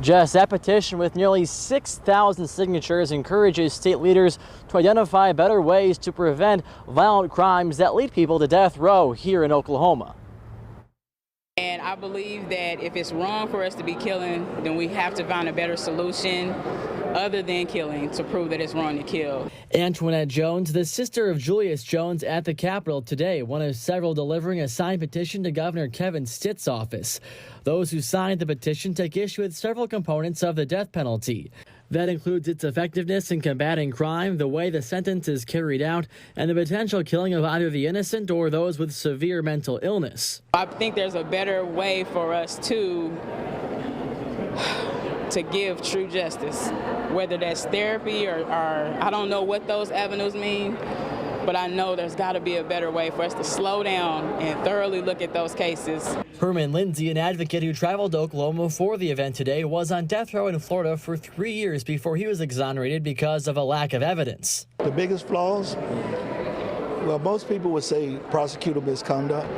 Just that petition with nearly 6,000 signatures encourages state leaders to identify better ways to prevent violent crimes that lead people to death row here in Oklahoma. And I believe that if it's wrong for us to be killing, then we have to find a better solution other than killing to prove that it's wrong to kill. Antoinette Jones, the sister of Julius Jones, at the Capitol today, one of several delivering a signed petition to Governor Kevin Stitt's office. Those who signed the petition take issue with several components of the death penalty. That includes its effectiveness in combating crime, the way the sentence is carried out, and the potential killing of either the innocent or those with severe mental illness. I think there's a better way for us to give true justice, whether that's therapy or I don't know what those avenues mean, but I know there's got to be a better way for us to slow down and thoroughly look at those cases. Herman Lindsay, an advocate who traveled to Oklahoma for the event today, was on death row in Florida for 3 years before he was exonerated because of a lack of evidence. The biggest flaws? Well, most people would say prosecutor misconduct,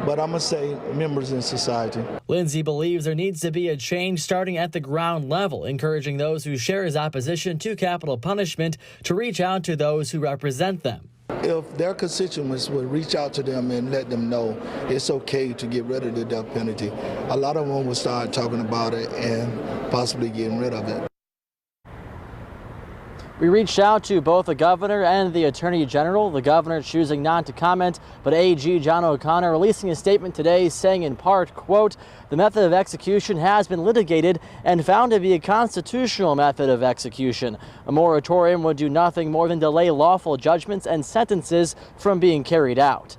but I'm going to say members in society. Lindsay believes there needs to be a change starting at the ground level, encouraging those who share his opposition to capital punishment to reach out to those who represent them. If their constituents would reach out to them and let them know it's okay to get rid of the death penalty, a lot of them would start talking about it and possibly getting rid of it. We reached out to both the governor and the attorney general, the governor choosing not to comment, but AG John O'Connor releasing a statement today saying in part, quote, "The method of execution has been litigated and found to be a constitutional method of execution. A moratorium would do nothing more than delay lawful judgments and sentences from being carried out."